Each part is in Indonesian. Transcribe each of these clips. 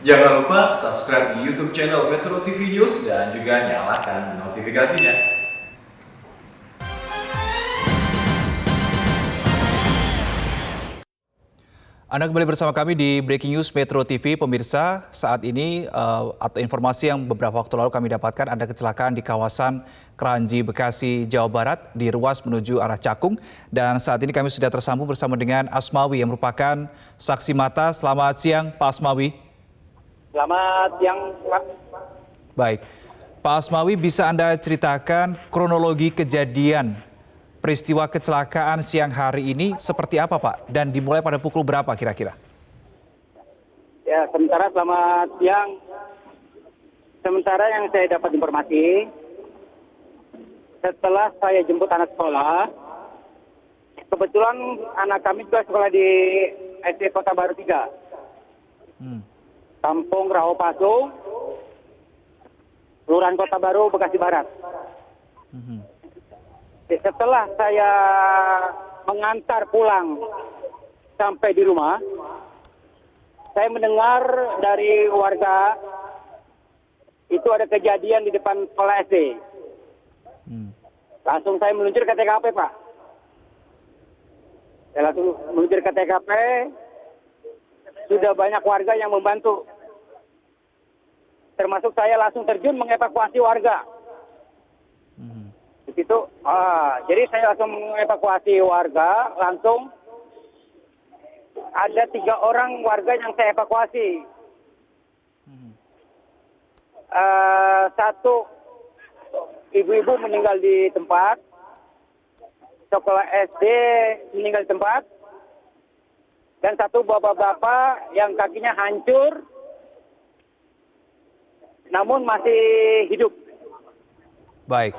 Jangan lupa subscribe di YouTube channel Metro TV News dan juga nyalakan notifikasinya. Anda kembali bersama kami di Breaking News Metro TV. Pemirsa, saat ini atau informasi yang beberapa waktu lalu kami dapatkan, ada kecelakaan di kawasan Kranji, Bekasi, Jawa Barat di ruas menuju arah Cakung. Dan saat ini kami sudah tersambung bersama dengan Asmawi yang merupakan saksi mata. Selamat siang Pak Asmawi. Selamat siang, Pak. Baik, Pak Asmawi, bisa Anda ceritakan kronologi kejadian peristiwa kecelakaan siang hari ini seperti apa, Pak? Dan dimulai pada pukul berapa kira-kira? Ya, sementara selamat siang. Sementara yang saya dapat informasi, setelah saya jemput anak sekolah, kebetulan anak kami juga sekolah di SD Kota Baru 3. Kampung Rahopaso, Kelurahan Kota Baru, Bekasi Barat. Setelah saya mengantar pulang sampai di rumah, saya mendengar dari warga itu ada kejadian di depan sekolah SD. Langsung saya meluncur ke TKP, Pak. Saya langsung meluncur ke TKP, sudah banyak warga yang membantu. Termasuk saya langsung terjun mengevakuasi warga. Di situ, jadi saya langsung mengevakuasi warga, langsung ada 3 orang warga yang saya evakuasi. Satu ibu-ibu meninggal di tempat, sekolah SD meninggal di tempat, dan satu bapak-bapak yang kakinya hancur, namun masih hidup. Baik,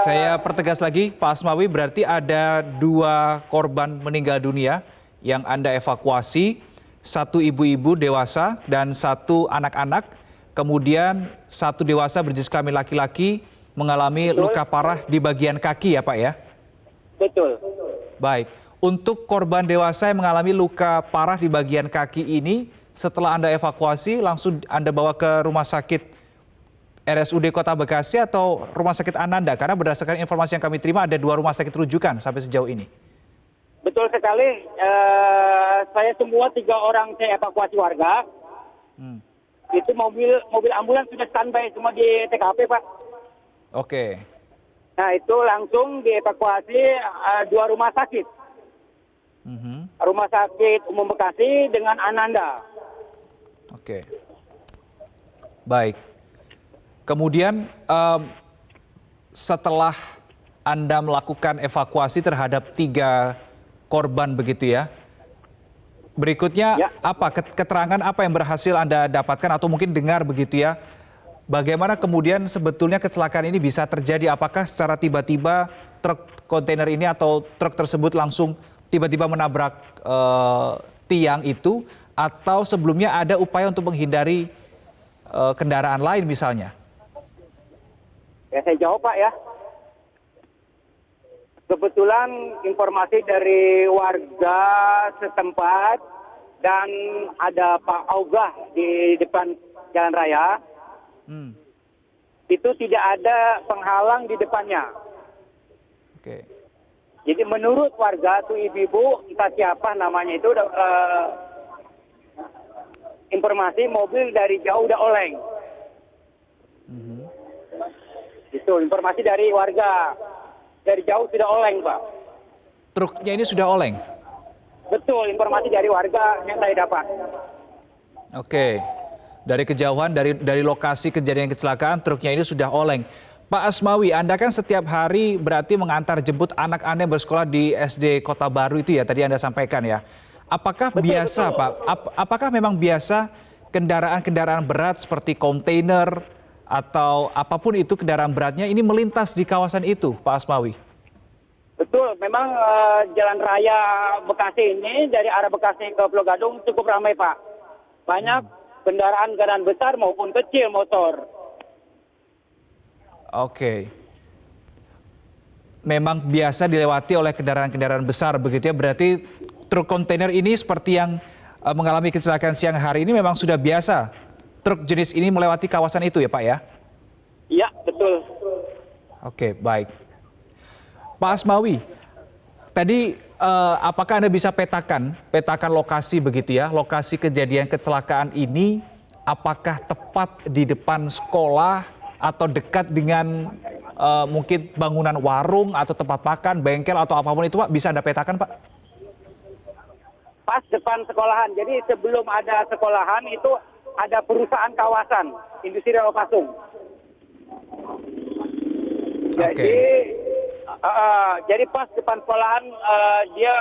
saya pertegas lagi, Pak Asmawi, berarti ada 2 korban meninggal dunia yang Anda evakuasi, 1 ibu-ibu dewasa dan 1 anak-anak, kemudian 1 dewasa berjenis kelamin laki-laki mengalami luka parah di bagian kaki ya Pak ya? Betul. Baik, untuk korban dewasa yang mengalami luka parah di bagian kaki ini, setelah Anda evakuasi langsung Anda bawa ke rumah sakit RSUD Kota Bekasi atau Rumah Sakit Ananda? Karena berdasarkan informasi yang kami terima ada 2 rumah sakit rujukan sampai sejauh ini. Betul sekali. Saya semua 3 orang saya evakuasi warga. Itu mobil ambulans sudah standby semua di TKP, Pak. Oke. Nah itu langsung dievakuasi 2 rumah sakit. Rumah Sakit Umum Bekasi dengan Ananda. Oke. Baik. Kemudian setelah Anda melakukan evakuasi terhadap 3 korban begitu ya, berikutnya Ya. apa keterangan apa yang berhasil Anda dapatkan atau mungkin dengar begitu ya? Bagaimana kemudian sebetulnya kecelakaan ini bisa terjadi? Apakah secara tiba-tiba truk kontainer ini atau truk tersebut langsung tiba-tiba menabrak tiang itu, atau sebelumnya ada upaya untuk menghindari kendaraan lain misalnya? Ya saya jawab, Pak ya. Kebetulan informasi dari warga setempat dan ada Pak Augah di depan jalan raya, itu tidak ada penghalang di depannya. Oke. Jadi menurut warga tuh ibu-ibu, entah siapa namanya itu, informasi mobil dari jauh udah oleng. Itu informasi dari warga. Dari jauh sudah oleng, Pak. Truknya ini sudah oleng? Betul, informasi dari warga yang saya dapat. Oke. Dari kejauhan, dari lokasi kejadian kecelakaan, truknya ini sudah oleng. Pak Asmawi, Anda kan setiap hari berarti mengantar jemput anak Anda yang bersekolah di SD Kota Baru itu ya, tadi Anda sampaikan ya. Apakah biasa, Pak? Apakah memang biasa kendaraan-kendaraan berat seperti kontainer atau apapun itu kendaraan beratnya ini melintas di kawasan itu, Pak Asmawi? Betul, memang jalan raya Bekasi ini dari arah Bekasi ke Pulau Gadung cukup ramai, Pak. Banyak kendaraan-kendaraan besar maupun kecil motor. Oke. Memang biasa dilewati oleh kendaraan-kendaraan besar begitu ya. Berarti truk kontainer ini seperti yang mengalami kecelakaan siang hari ini memang sudah biasa truk jenis ini melewati kawasan itu ya Pak ya? Iya, betul. Oke, baik. Pak Asmawi, tadi apakah Anda bisa petakan lokasi begitu ya, lokasi kejadian kecelakaan ini, apakah tepat di depan sekolah atau dekat dengan mungkin bangunan warung atau tempat makan, bengkel atau apapun itu Pak, bisa Anda petakan Pak? Pas depan sekolahan. Jadi sebelum ada sekolahan itu ada perusahaan kawasan industri Rawapasung. Jadi pas depan sekolahan dia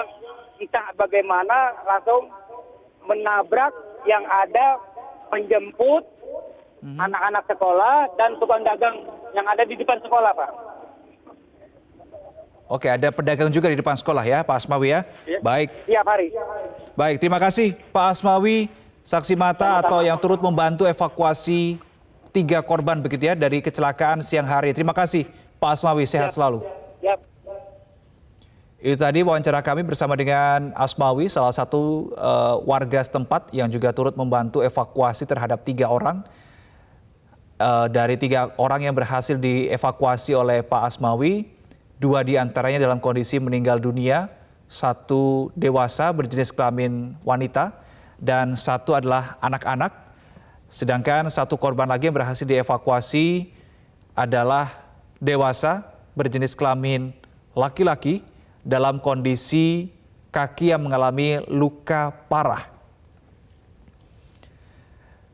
entah bagaimana langsung menabrak yang ada penjemput anak-anak sekolah dan tukang dagang yang ada di depan sekolah, Pak. Oke, ada pedagang juga di depan sekolah ya, Pak Asmawi ya. Ya. Baik. Iya, Hari. Baik, terima kasih Pak Asmawi, saksi mata atau yang turut membantu evakuasi 3 korban begitu ya dari kecelakaan siang hari. Terima kasih Pak Asmawi, sehat selalu. Yap. Itu tadi wawancara kami bersama dengan Asmawi, salah satu warga setempat yang juga turut membantu evakuasi terhadap 3 orang. Dari 3 orang yang berhasil dievakuasi oleh Pak Asmawi, 2 diantaranya dalam kondisi meninggal dunia, 1 dewasa berjenis kelamin wanita, dan 1 adalah anak-anak. Sedangkan 1 korban lagi yang berhasil dievakuasi adalah dewasa berjenis kelamin laki-laki dalam kondisi kaki yang mengalami luka parah.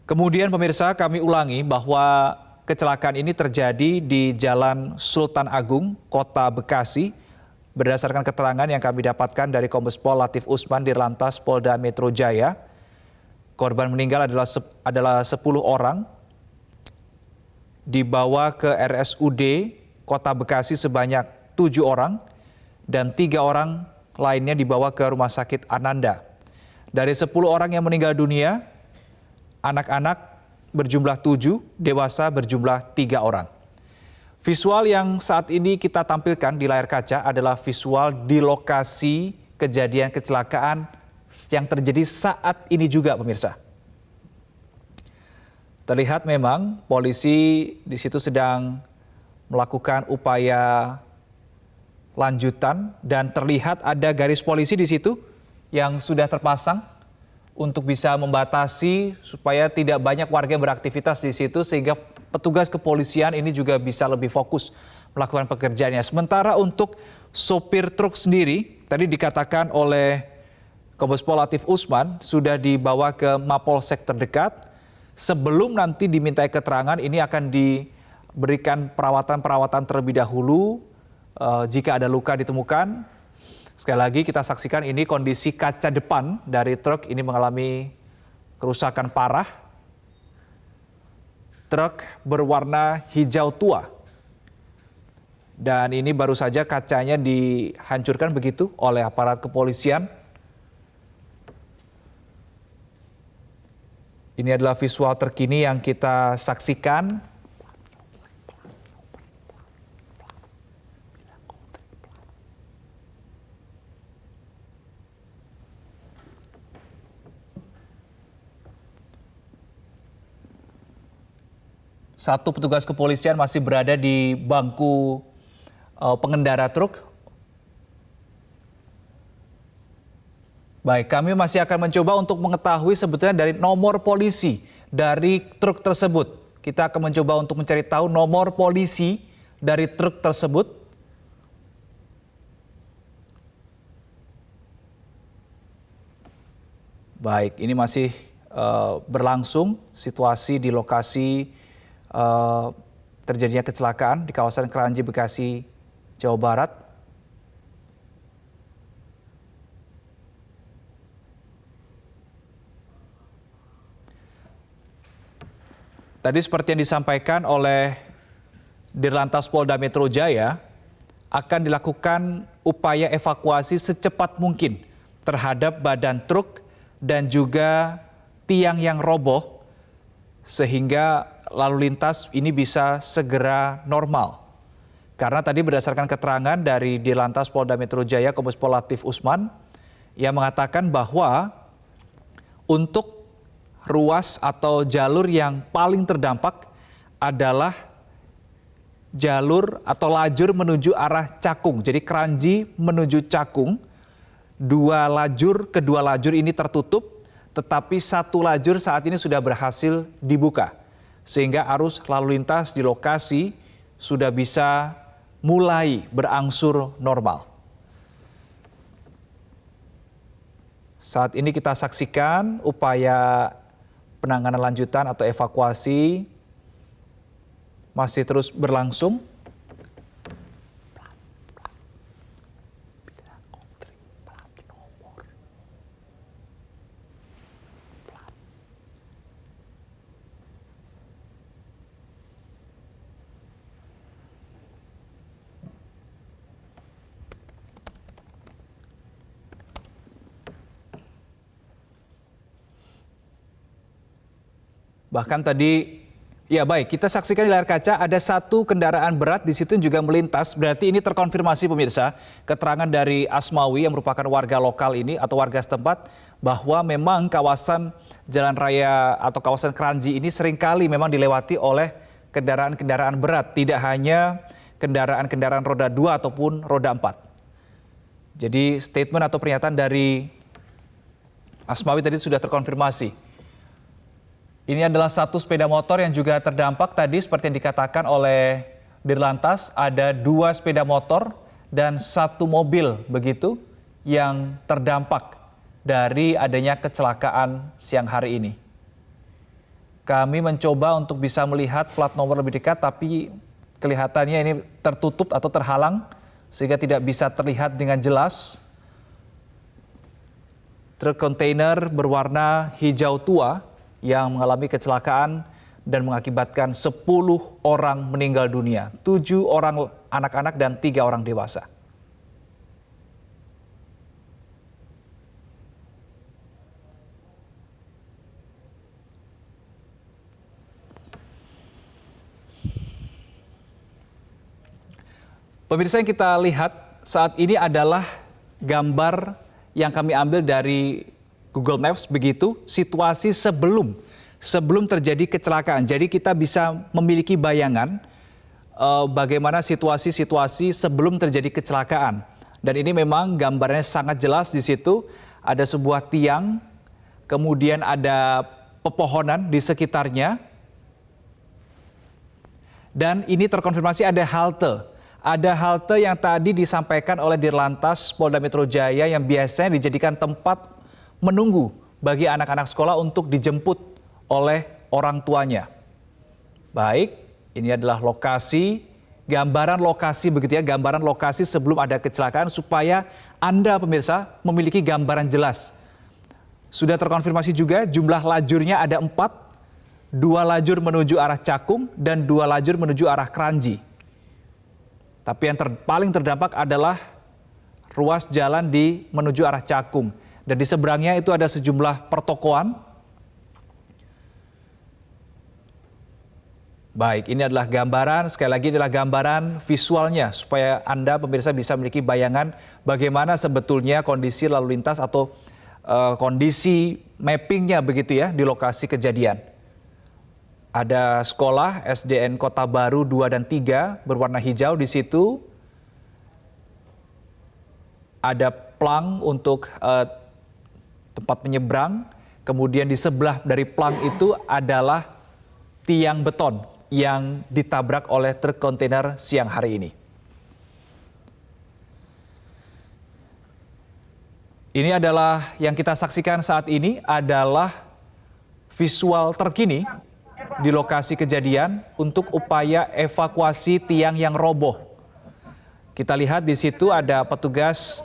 Kemudian pemirsa, kami ulangi bahwa kecelakaan ini terjadi di Jalan Sultan Agung, Kota Bekasi. Berdasarkan keterangan yang kami dapatkan dari Kombes Pol Latif Usman di Lantas Polda Metro Jaya, korban meninggal adalah 10 orang, dibawa ke RSUD Kota Bekasi sebanyak 7 orang, dan 3 orang lainnya dibawa ke Rumah Sakit Ananda. Dari 10 orang yang meninggal dunia, anak-anak berjumlah 7, dewasa berjumlah 3 orang. Visual yang saat ini kita tampilkan di layar kaca adalah visual di lokasi kejadian kecelakaan yang terjadi saat ini juga pemirsa. Terlihat memang polisi di situ sedang melakukan upaya lanjutan dan terlihat ada garis polisi di situ yang sudah terpasang untuk bisa membatasi supaya tidak banyak warga yang beraktivitas di situ sehingga petugas kepolisian ini juga bisa lebih fokus melakukan pekerjaannya. Sementara untuk sopir truk sendiri tadi dikatakan oleh Kombes Pol Latif Usman sudah dibawa ke Mapolsek terdekat. Sebelum nanti dimintai keterangan ini akan diberikan perawatan terlebih dahulu jika ada luka ditemukan. Sekali lagi kita saksikan ini kondisi kaca depan dari truk ini mengalami kerusakan parah. Truk berwarna hijau tua. Dan ini baru saja kacanya dihancurkan begitu oleh aparat kepolisian. Ini adalah visual terkini yang kita saksikan. Satu petugas kepolisian masih berada di bangku pengendara truk. Baik, kami masih akan mencoba untuk mengetahui sebetulnya dari nomor polisi dari truk tersebut. Kita akan mencoba untuk mencari tahu nomor polisi dari truk tersebut. Baik, ini masih berlangsung situasi di lokasi terjadinya kecelakaan di kawasan Kranji, Bekasi, Jawa Barat. Tadi seperti yang disampaikan oleh Dirlantas Polda Metro Jaya, akan dilakukan upaya evakuasi secepat mungkin terhadap badan truk dan juga tiang yang roboh sehingga lalu lintas ini bisa segera normal. Karena tadi berdasarkan keterangan dari Dirlantas Polda Metro Jaya Kombes Pol Latif Usman yang mengatakan bahwa untuk ruas atau jalur yang paling terdampak adalah jalur atau lajur menuju arah Cakung. Jadi Kranji menuju Cakung, kedua lajur ini tertutup, tetapi satu lajur saat ini sudah berhasil dibuka. Sehingga arus lalu lintas di lokasi sudah bisa mulai berangsur normal. Saat ini kita saksikan upaya penanganan lanjutan atau evakuasi masih terus berlangsung. Bahkan tadi, ya baik, kita saksikan di layar kaca ada satu kendaraan berat di situ juga melintas. Berarti ini terkonfirmasi pemirsa, keterangan dari Asmawi yang merupakan warga lokal ini atau warga setempat bahwa memang kawasan jalan raya atau kawasan Kranji ini seringkali memang dilewati oleh kendaraan-kendaraan berat. Tidak hanya kendaraan-kendaraan roda 2 ataupun roda 4. Jadi statement atau pernyataan dari Asmawi tadi sudah terkonfirmasi. Ini adalah satu sepeda motor yang juga terdampak tadi seperti yang dikatakan oleh Dirlantas. Ada 2 sepeda motor dan 1 mobil begitu yang terdampak dari adanya kecelakaan siang hari ini. Kami mencoba untuk bisa melihat plat nomor lebih dekat tapi kelihatannya ini tertutup atau terhalang sehingga tidak bisa terlihat dengan jelas. Truk kontainer berwarna hijau tua yang mengalami kecelakaan dan mengakibatkan 10 orang meninggal dunia, 7 orang anak-anak dan 3 orang dewasa. Pemirsa, yang kita lihat saat ini adalah gambar yang kami ambil dari Google Maps begitu, situasi sebelum terjadi kecelakaan. Jadi kita bisa memiliki bayangan bagaimana situasi-situasi sebelum terjadi kecelakaan. Dan ini memang gambarnya sangat jelas di situ. Ada sebuah tiang, kemudian ada pepohonan di sekitarnya. Dan ini terkonfirmasi ada halte. Ada halte yang tadi disampaikan oleh Dirlantas Polda Metro Jaya yang biasanya dijadikan tempat menunggu bagi anak-anak sekolah untuk dijemput oleh orang tuanya. Baik, ini adalah lokasi, gambaran lokasi begitu ya, gambaran lokasi sebelum ada kecelakaan supaya Anda pemirsa memiliki gambaran jelas. Sudah terkonfirmasi juga jumlah lajurnya ada 4, 2 lajur menuju arah Cakung dan 2 lajur menuju arah Kranji. Tapi yang paling terdampak adalah ruas jalan menuju arah Cakung. Dan di seberangnya itu ada sejumlah pertokoan. Baik, ini adalah gambaran, sekali lagi adalah gambaran visualnya supaya Anda pemirsa bisa memiliki bayangan bagaimana sebetulnya kondisi lalu lintas atau kondisi mappingnya begitu ya di lokasi kejadian. Ada sekolah SDN Kota Baru 2 dan 3 berwarna hijau di situ. Ada plang untuk tempat menyeberang, kemudian di sebelah dari plang itu adalah tiang beton yang ditabrak oleh truk kontainer siang hari ini. Ini adalah yang kita saksikan saat ini adalah visual terkini di lokasi kejadian untuk upaya evakuasi tiang yang roboh. Kita lihat di situ ada petugas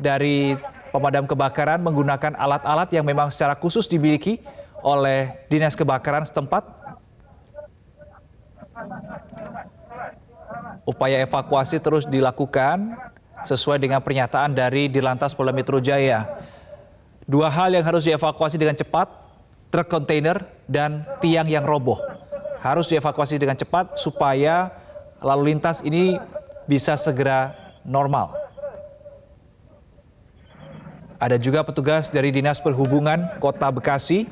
dari pemadam kebakaran menggunakan alat-alat yang memang secara khusus dimiliki oleh Dinas Kebakaran setempat. Upaya evakuasi terus dilakukan sesuai dengan pernyataan dari Dirlantas Polda Metro Jaya. 2 hal yang harus dievakuasi dengan cepat, truk kontainer dan tiang yang roboh. Harus dievakuasi dengan cepat supaya lalu lintas ini bisa segera normal. Ada juga petugas dari Dinas Perhubungan Kota Bekasi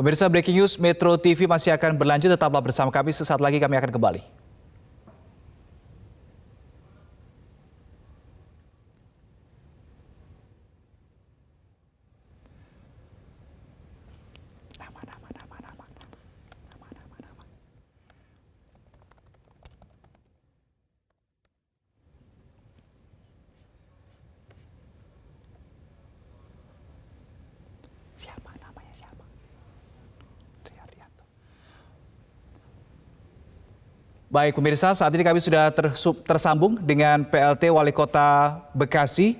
Pemirsa, Breaking News Metro TV masih akan berlanjut, tetaplah bersama kami, sesaat lagi kami akan kembali. Siapa namanya, siapa? Baik pemirsa, saat ini kami sudah tersambung dengan PLT Wali Kota Bekasi,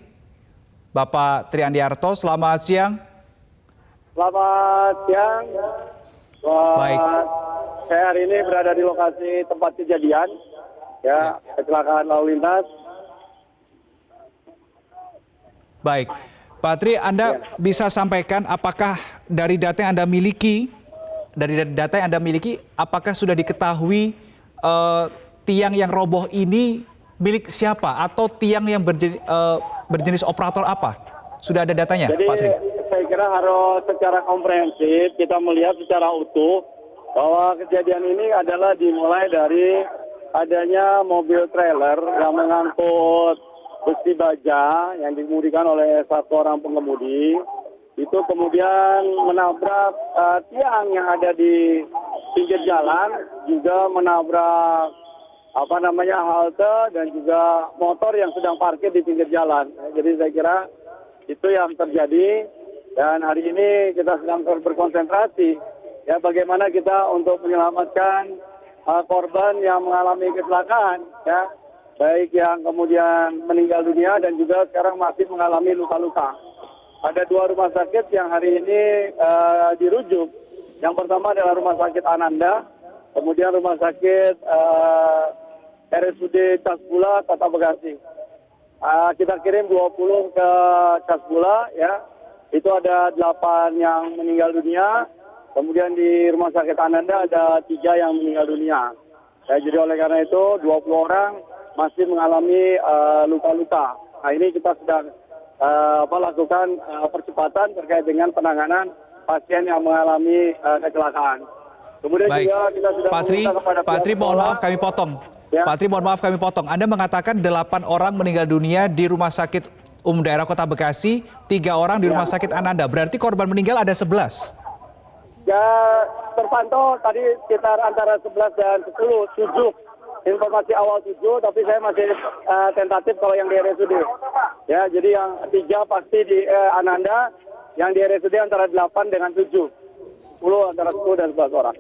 Bapak Tri Andiarto. Selamat siang. Selamat siang. Baik. Saya hari ini berada di lokasi tempat kejadian, ya, kecelakaan lalu lintas. Baik, Pak Tri, Anda bisa sampaikan apakah dari data yang Anda miliki, apakah sudah diketahui tiang yang roboh ini milik siapa atau tiang yang berjenis operator apa? Sudah ada datanya, Jadi, Pak Tri? saya kira harus secara komprehensif kita melihat secara utuh bahwa kejadian ini adalah dimulai dari adanya mobil trailer yang mengangkut besi baja yang dikemudikan oleh satu orang pengemudi. Itu kemudian menabrak tiang yang ada di pinggir jalan, juga menabrak halte dan juga motor yang sedang parkir di pinggir jalan. Jadi saya kira itu yang terjadi, dan hari ini kita sedang berkonsentrasi ya bagaimana kita untuk menyelamatkan korban yang mengalami kecelakaan, ya, baik yang kemudian meninggal dunia dan juga sekarang masih mengalami luka-luka. Ada 2 rumah sakit yang hari ini dirujuk. Yang pertama adalah Rumah Sakit Ananda, kemudian Rumah Sakit RSUD Casbula, Kota Bekasi. Kita kirim 20 ke Casbula, ya. Itu ada 8 yang meninggal dunia. Kemudian di Rumah Sakit Ananda ada 3 yang meninggal dunia. Ya, jadi oleh karena itu 20 orang masih mengalami luka-luka. Nah, ini kita sedang lakukan percepatan terkait dengan penanganan pasien yang mengalami kecelakaan. Kemudian Baik. juga kita sudah Pak Tri, mohon maaf kami potong. Ya. Pak Tri, mohon maaf kami potong. Anda mengatakan 8 orang meninggal dunia di Rumah Sakit Umum Daerah Kota Bekasi, 3 orang di Rumah Sakit Ananda. Berarti korban meninggal ada 11. Ya, terpantau tadi sekitar antara 11 dan 10, 7. Informasi awal 7, tapi saya masih tentatif kalau yang di RSUD. Ya, jadi yang 3 pasti di Ananda, yang di RSUD antara 8 dengan 7. 10 antara 10 dan 11 orang.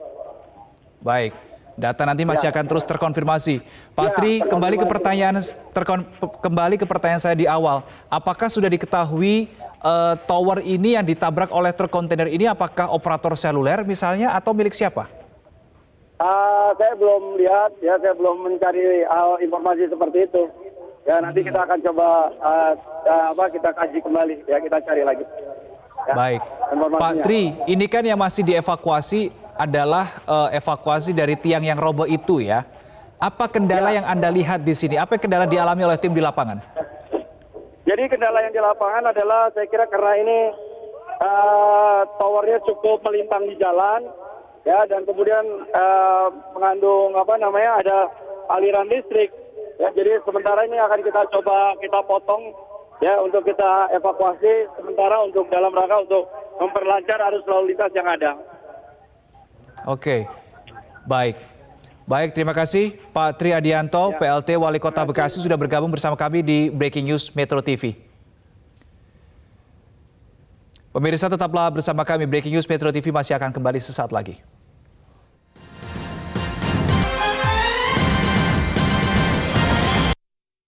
Baik, data nanti masih akan terus terkonfirmasi. Pak Tri, kembali ke pertanyaan saya di awal. Apakah sudah diketahui tower ini yang ditabrak oleh truk kontainer ini apakah operator seluler misalnya atau milik siapa? Saya belum lihat, ya, saya belum mencari informasi seperti itu. Ya, nanti kita akan coba kita kaji kembali, ya, kita cari lagi. Ya, baik, Pak Tri, ini kan yang masih dievakuasi adalah evakuasi dari tiang yang roboh itu, ya. Apa kendala yang Anda lihat di sini? Apa kendala dialami oleh tim di lapangan? Jadi kendala yang di lapangan adalah saya kira karena ini towernya cukup melintang di jalan, ya, dan kemudian mengandung ada aliran listrik. Ya, jadi sementara ini akan kita coba kita potong, ya, untuk kita evakuasi sementara untuk dalam rangka untuk memperlancar arus lalu lintas yang ada. Oke, baik. Baik, terima kasih Pak Tri Adianto, PLT Wali Kota Bekasi sudah bergabung bersama kami di Breaking News Metro TV. Pemirsa tetaplah bersama kami, Breaking News Metro TV masih akan kembali sesaat lagi.